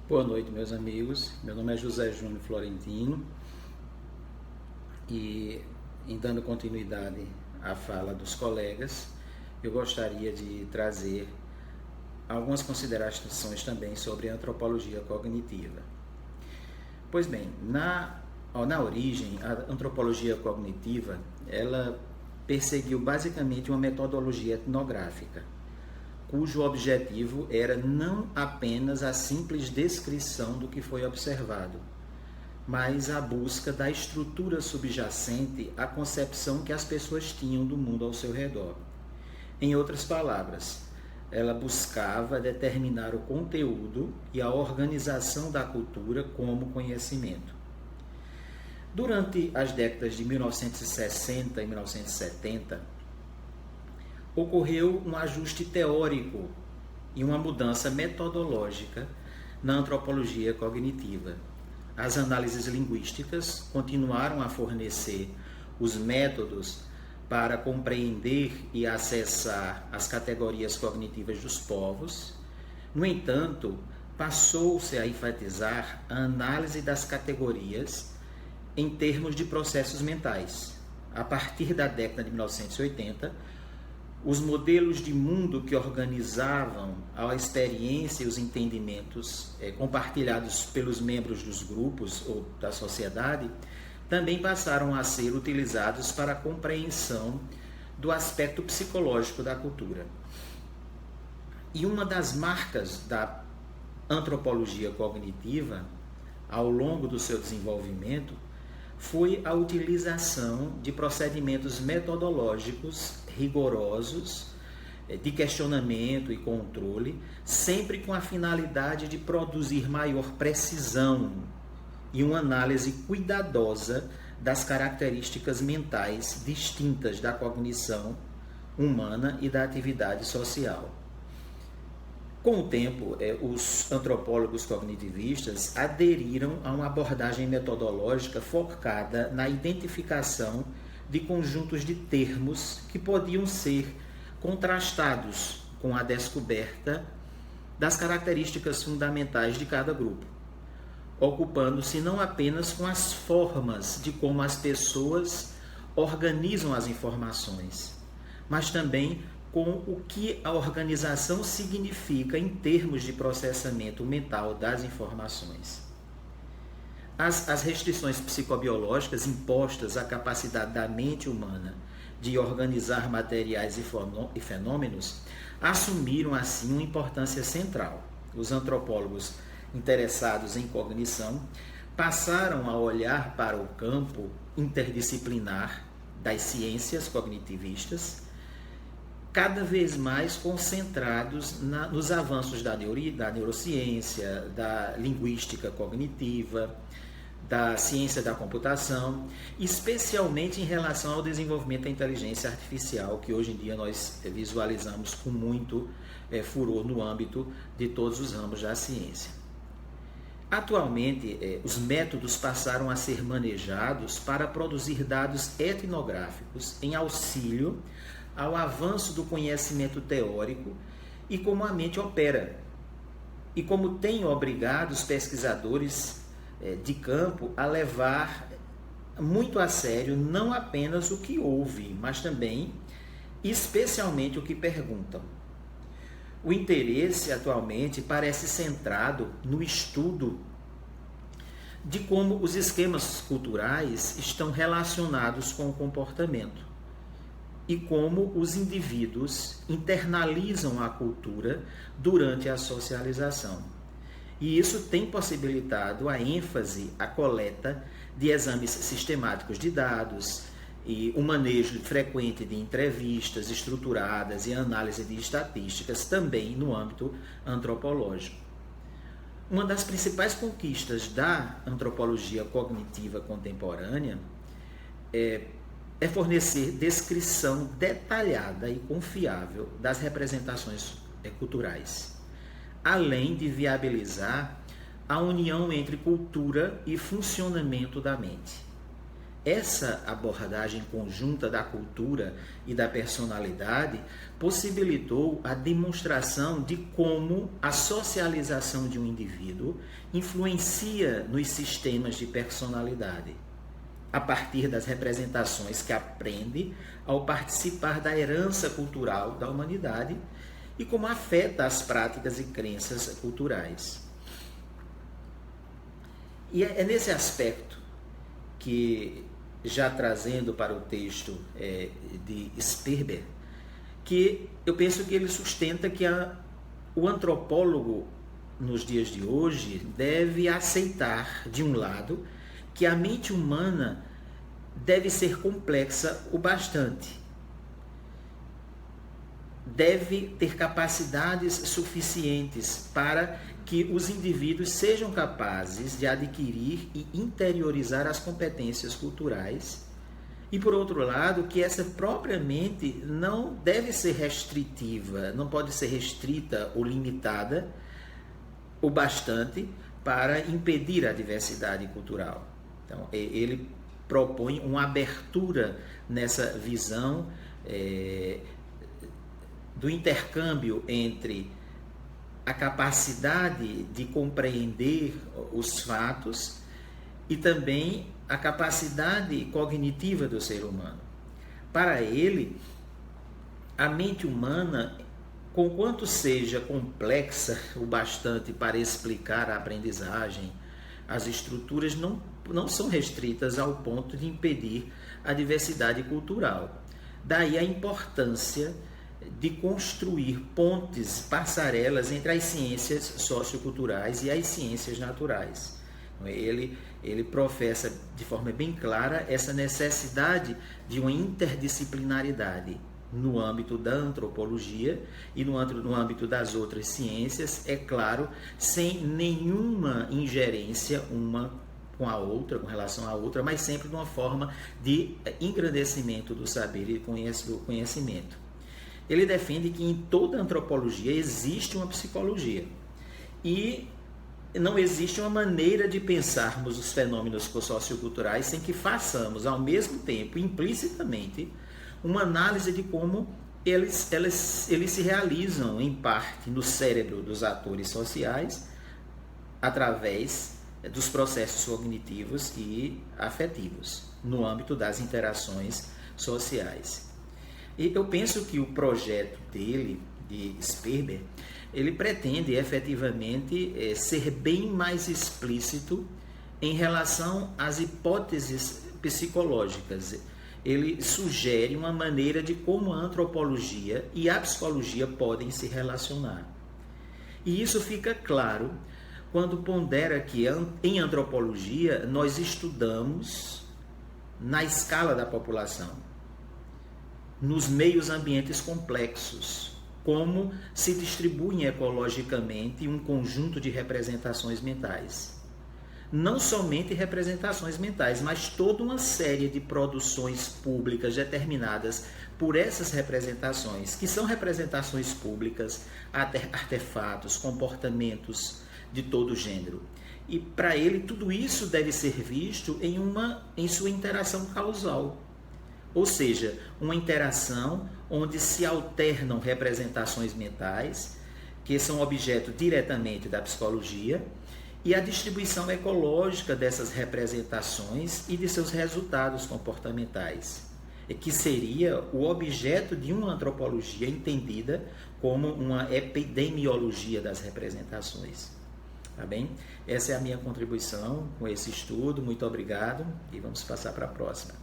Boa noite, meus amigos. Meu nome é José Júnior Florentino e, em dando continuidade à fala dos colegas, eu gostaria de trazer algumas considerações também sobre a antropologia cognitiva. Pois bem, na origem, a antropologia cognitiva, ela perseguiu basicamente uma metodologia etnográfica, cujo objetivo era não apenas a simples descrição do que foi observado, mas a busca da estrutura subjacente à concepção que as pessoas tinham do mundo ao seu redor. Em outras palavras, ela buscava determinar o conteúdo e a organização da cultura como conhecimento. Durante as décadas de 1960 e 1970, ocorreu um ajuste teórico e uma mudança metodológica na antropologia cognitiva. As análises linguísticas continuaram a fornecer os métodos para compreender e acessar as categorias cognitivas dos povos. No entanto, passou-se a enfatizar a análise das categorias em termos de processos mentais. A partir da década de 1980, os modelos de mundo que organizavam a experiência e os entendimentos compartilhados pelos membros dos grupos ou da sociedade também passaram a ser utilizados para a compreensão do aspecto psicológico da cultura. E uma das marcas da antropologia cognitiva, ao longo do seu desenvolvimento, foi a utilização de procedimentos metodológicos rigorosos, de questionamento e controle, sempre com a finalidade de produzir maior precisão e uma análise cuidadosa das características mentais distintas da cognição humana e da atividade social. Com o tempo, os antropólogos cognitivistas aderiram a uma abordagem metodológica focada na identificação de conjuntos de termos que podiam ser contrastados com a descoberta das características fundamentais de cada grupo, ocupando-se não apenas com as formas de como as pessoas organizam as informações, mas também com o que a organização significa em termos de processamento mental das informações. As restrições psicobiológicas impostas à capacidade da mente humana de organizar materiais e fenômenos assumiram assim uma importância central. Os antropólogos interessados em cognição passaram a olhar para o campo interdisciplinar das ciências cognitivistas, cada vez mais concentrados nos avanços da neurociência, da linguística cognitiva, da ciência da computação, especialmente em relação ao desenvolvimento da inteligência artificial, que hoje em dia nós visualizamos com muito furor no âmbito de todos os ramos da ciência. Atualmente, os métodos passaram a ser manejados para produzir dados etnográficos em auxílio ao avanço do conhecimento teórico e como a mente opera, e como tem obrigado os pesquisadores de campo a levar muito a sério não apenas o que ouvem, mas também, especialmente, o que perguntam. O interesse atualmente parece centrado no estudo de como os esquemas culturais estão relacionados com o comportamento e como os indivíduos internalizam a cultura durante a socialização. E isso tem possibilitado a ênfase, a coleta de exames sistemáticos de dados e o manejo frequente de entrevistas estruturadas e análise de estatísticas também no âmbito antropológico. Uma das principais conquistas da antropologia cognitiva contemporânea é fornecer descrição detalhada e confiável das representações culturais, além de viabilizar a união entre cultura e funcionamento da mente. essa abordagem conjunta da cultura e da personalidade possibilitou a demonstração de como a socialização de um indivíduo influencia nos sistemas de personalidade, a partir das representações que aprende ao participar da herança cultural da humanidade e como afeta as práticas e crenças culturais. E é nesse aspecto que, já trazendo para o texto de Sperber, que eu penso que ele sustenta que o antropólogo, nos dias de hoje, deve aceitar, de um lado, que a mente humana deve ser complexa o bastante. Deve ter capacidades suficientes para que os indivíduos sejam capazes de adquirir e interiorizar as competências culturais. E, por outro lado, que essa própria mente não deve ser restritiva, não pode ser restrita ou limitada o bastante para impedir a diversidade cultural. Então, ele propõe uma abertura nessa visão do intercâmbio entre a capacidade de compreender os fatos e também a capacidade cognitiva do ser humano. Para ele, a mente humana, conquanto seja complexa o bastante para explicar a aprendizagem, as estruturas não são restritas ao ponto de impedir a diversidade cultural. Daí a importância de construir pontes, passarelas entre as ciências socioculturais e as ciências naturais. Ele professa de forma bem clara essa necessidade de uma interdisciplinaridade no âmbito da antropologia e no âmbito das outras ciências, é claro, sem nenhuma ingerência uma com a outra, com relação à outra, mas sempre de uma forma de engrandecimento do saber e do conhecimento. Ele defende que em toda antropologia existe uma psicologia e não existe uma maneira de pensarmos os fenômenos socioculturais sem que façamos, ao mesmo tempo, implicitamente, uma análise de como eles se realizam, em parte, no cérebro dos atores sociais, através dos processos cognitivos e afetivos, no âmbito das interações sociais. E eu penso que o projeto dele, de Sperber, ele pretende efetivamente ser bem mais explícito em relação às hipóteses psicológicas. Ele sugere uma maneira de como a antropologia e a psicologia podem se relacionar. E isso fica claro quando pondera que em antropologia nós estudamos na escala da população, nos meios ambientes complexos, como se distribuem ecologicamente um conjunto de representações mentais. Não somente representações mentais, mas toda uma série de produções públicas determinadas por essas representações, que são representações públicas, artefatos, comportamentos de todo gênero. E para ele tudo isso deve ser visto em sua interação causal. Ou seja, uma interação onde se alternam representações mentais, que são objeto diretamente da psicologia, e a distribuição ecológica dessas representações e de seus resultados comportamentais, que seria o objeto de uma antropologia entendida como uma epidemiologia das representações. Tá bem? Essa é a minha contribuição com esse estudo. Muito obrigado e vamos passar para a próxima.